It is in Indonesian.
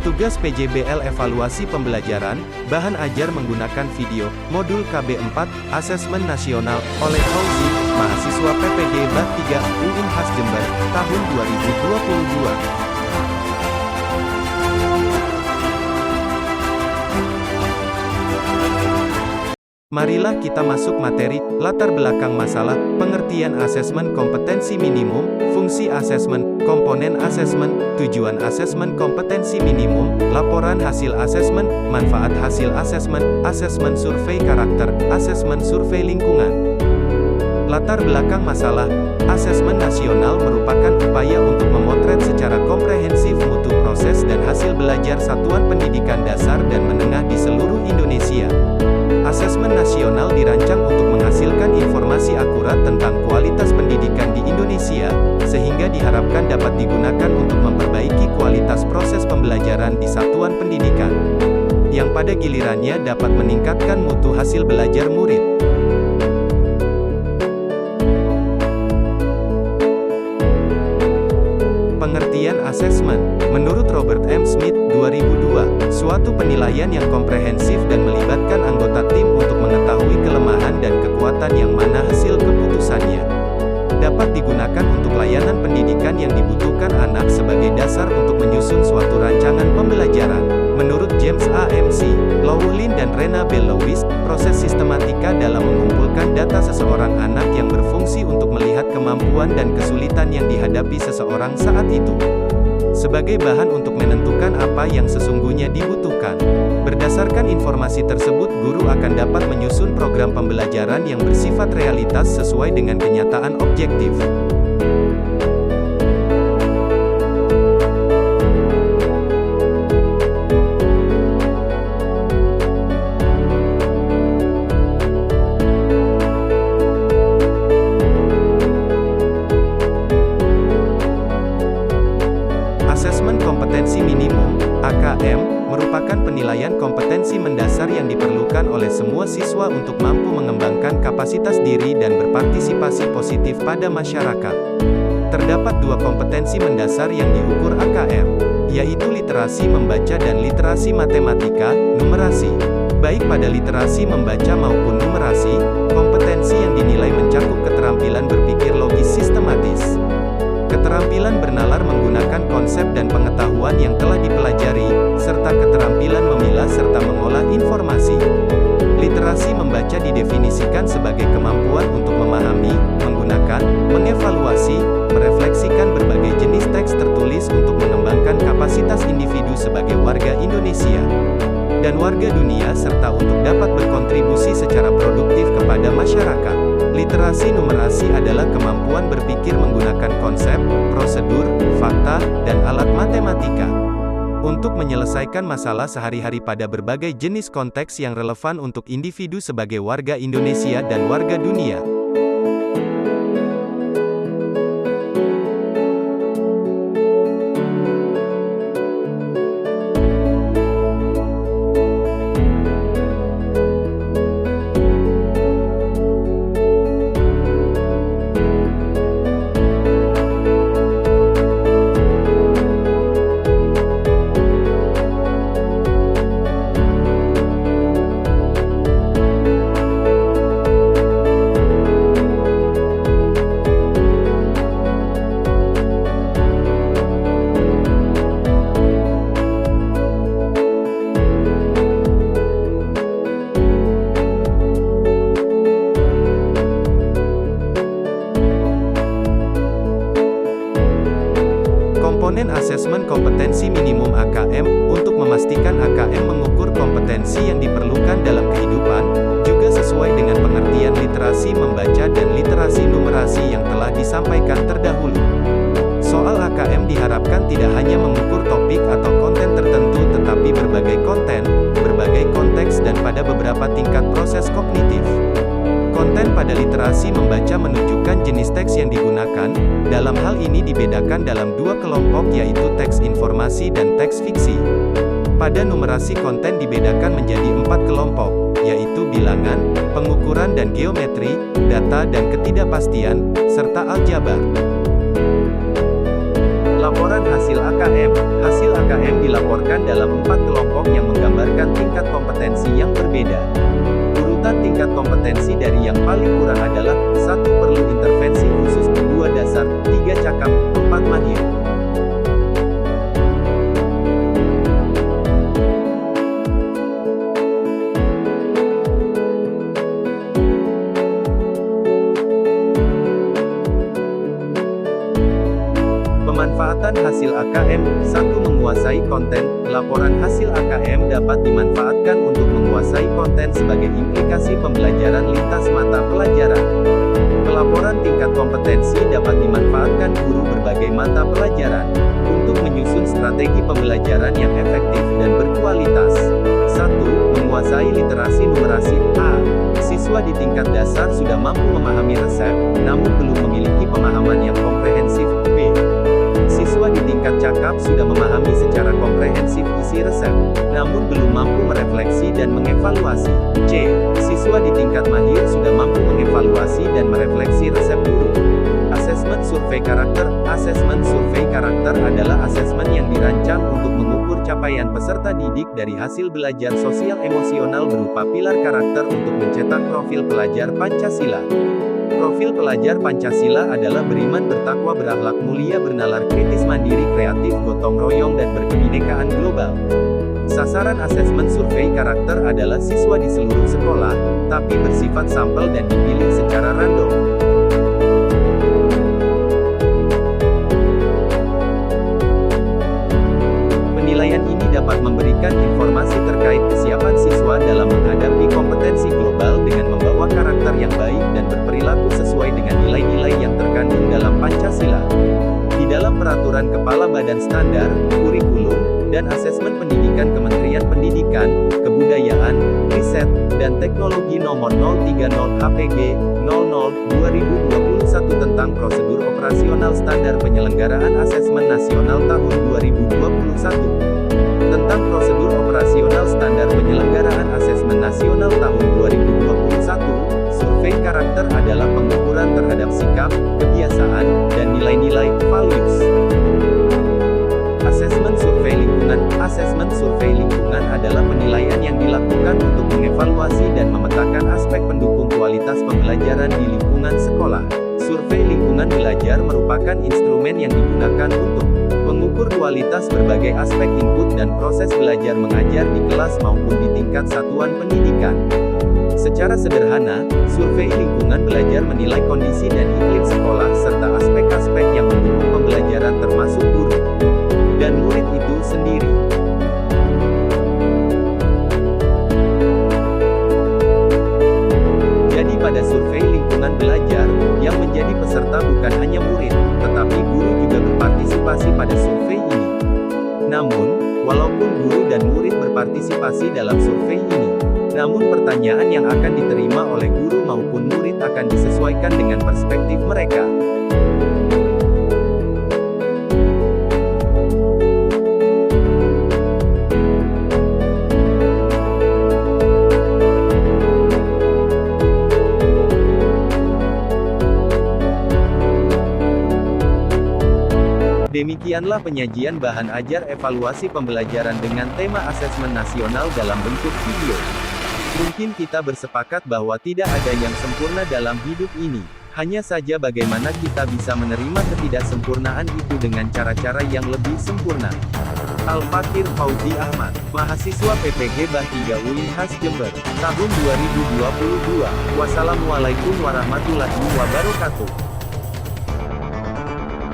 Tugas PJBL evaluasi pembelajaran, bahan ajar menggunakan video, modul KB4, Asesmen Nasional, oleh Fauzi, mahasiswa PPD Bat 3, UNHAS Jember, tahun 2022. Marilah kita masuk materi, latar belakang masalah, pengertian asesmen kompetensi minimum, fungsi asesmen, komponen asesmen, tujuan asesmen kompetensi minimum, laporan hasil asesmen, manfaat hasil asesmen, asesmen survei karakter, asesmen survei lingkungan. Latar belakang masalah, asesmen nasional merupakan upaya untuk memotret secara komprehensif mutu proses dan hasil belajar satuan pendidikan dasar dan menengah di seluruh Indonesia. Asesmen nasional dirancang untuk menghasilkan informasi akurat tentang kualitas pendidikan di Indonesia, sehingga diharapkan dapat digunakan untuk memperbaiki kualitas proses pembelajaran di satuan pendidikan, yang pada gilirannya dapat meningkatkan mutu hasil belajar murid. Pengertian asesmen, menurut Robert M. Smith, 2002, suatu penilaian yang komprehensif dan melibatkan anggota tim untuk mengetahui kelemahan dan kekuatan yang mana hasil keputusannya dapat digunakan untuk layanan pendidikan yang dibutuhkan anak sebagai dasar untuk menyusun suatu rancangan pembelajaran. Menurut James A. MC, Llewellyn dan Rena B. Lewis, proses sistematika dalam mengumpulkan data seseorang anak yang berfungsi untuk melihat kemampuan dan kesulitan yang dihadapi seseorang saat itu, sebagai bahan untuk menentukan apa yang sesungguhnya dibutuhkan. Berdasarkan informasi tersebut, guru akan dapat menyusun program pembelajaran yang bersifat realitas sesuai dengan kenyataan objektif. Asesmen kompetensi minimum, AKM, merupakan penilaian kompetensi mendasar yang diperlukan oleh semua siswa untuk mampu mengembangkan kapasitas diri dan berpartisipasi positif pada masyarakat. Terdapat dua kompetensi mendasar yang diukur AKM, yaitu literasi membaca dan literasi matematika, numerasi. Baik pada literasi membaca maupun numerasi, kompetensi yang dinilai mencakup keterampilan berpikir logis sistematis, keterampilan bernalar menggunakan konsep dan pengetahuan yang telah dipelajari, serta keterampilan memilah serta mengolah informasi. Literasi membaca didefinisikan sebagai kemampuan untuk memahami, menggunakan, mengevaluasi, merefleksikan berbagai jenis teks tertulis untuk mengembangkan kapasitas individu sebagai warga Indonesia dan warga dunia serta untuk dapat berkontribusi secara produktif kepada masyarakat. Literasi numerasi adalah kemampuan berpikir menggunakan konsep, prosedur, fakta, dan alat matematika untuk menyelesaikan masalah sehari-hari pada berbagai jenis konteks yang relevan untuk individu sebagai warga Indonesia dan warga dunia. Komponen asesmen kompetensi minimum AKM, untuk memastikan AKM mengukur kompetensi yang diperlukan dalam kehidupan, juga sesuai dengan pengertian literasi membaca dan literasi numerasi yang telah disampaikan terdahulu. Soal AKM diharapkan tidak hanya mengukur topik atau konten tertentu tetapi berbagai konten, berbagai konteks dan pada beberapa tingkat proses kognitif. Konten pada literasi membaca menunjukkan jenis teks yang digunakan, dalam hal ini dibedakan dalam dua kelompok yaitu teks informasi dan teks fiksi. Pada numerasi konten dibedakan menjadi 4 kelompok, yaitu bilangan, pengukuran dan geometri, data dan ketidakpastian, serta aljabar. Laporan hasil AKM. Hasil AKM dilaporkan dalam 4 kelompok yang menggambarkan tingkat kompetensi yang berbeda. Urutan tingkat kompetensi dari yang paling kurang adalah: 1. Perlu intervensi khusus, 2. Dasar, 3. Cakap, 4. Mahir. Pemanfaatan hasil AKM. 1. Menguasai konten. Laporan hasil AKM dapat dimanfaatkan untuk menguasai konten sebagai implikasi pembelajaran lintas mata pelajaran. Pelaporan tingkat kompetensi dapat dimanfaatkan guru berbagai mata pelajaran untuk menyusun strategi pembelajaran yang efektif dan berkualitas. 1. Menguasai literasi numerasi. A. Siswa di tingkat dasar sudah mampu memahami resep, namun belum memiliki pemahaman yang komprehensif. B. Siswa di tingkat cakap sudah memahami secara komprehensif isi resep, namun belum mampu merefleksi dan mengevaluasi. C. Siswa di tingkat mahir sudah mampu mengevaluasi dan merefleksi resep guru. Asesmen survei karakter. Asesmen survei karakter adalah asesmen yang dirancang untuk mengukur capaian peserta didik dari hasil belajar sosial emosional berupa pilar karakter untuk mencetak profil pelajar Pancasila. Profil pelajar Pancasila adalah beriman, bertakwa, berakhlak mulia, bernalar, kritis, mandiri, kreatif, gotong royong, dan berkebinekaan global. Sasaran asesmen survei karakter adalah siswa di seluruh sekolah, tapi bersifat sampel dan dipilih secara random. Penilaian ini dapat memberikan informasi terkait kesiapan siswa dalam menghadapi kompetensi global dengan membawa karakter yang baik dan berperilaku sesuai dengan nilai-nilai yang terkandung dalam Pancasila. Di dalam Peraturan Kepala Badan Standar, Kurikulum, dan Asesmen Pendidikan Kementerian Pendidikan, Kebudayaan, Riset, dan Teknologi Nomor 030 HPG 00/2021 tentang Prosedur Operasional Standar Penyelenggaraan Asesmen Nasional Tahun 2021. Tentang Prosedur Operasional Standar Penyelenggaraan Asesmen Nasional Tahun 2021, survei karakter adalah pengukuran terhadap sikap, kebiasaan, dan nilai-nilai, values. Asesmen survei lingkungan. Asesmen survei lingkungan adalah penilaian yang dilakukan untuk mengevaluasi dan memetakan aspek pendukung kualitas pembelajaran di lingkungan sekolah. Survei lingkungan belajar merupakan instrumen yang digunakan untuk mengukur kualitas berbagai aspek input dan proses belajar mengajar di kelas maupun di tingkat satuan pendidikan. Secara sederhana, survei lingkungan belajar menilai kondisi dan iklim sekolah serta aspek-aspek yang mendukung pembelajaran termasuk guru dan murid itu sendiri. Jadi pada survei lingkungan belajar, yang menjadi peserta bukan hanya murid, tetapi guru juga berpartisipasi pada survei ini. Namun, walaupun guru dan murid berpartisipasi dalam survei ini, namun pertanyaan yang akan diterima oleh guru maupun murid akan disesuaikan dengan perspektif mereka. Demikianlah penyajian bahan ajar evaluasi pembelajaran dengan tema asesmen nasional dalam bentuk video. Mungkin kita bersepakat bahwa tidak ada yang sempurna dalam hidup ini. Hanya saja bagaimana kita bisa menerima ketidaksempurnaan itu dengan cara-cara yang lebih sempurna. Al-Fakir Fauzi Ahmad, mahasiswa PPG Bah 3 Unhas Jember, tahun 2022. Wassalamualaikum warahmatullahi wabarakatuh.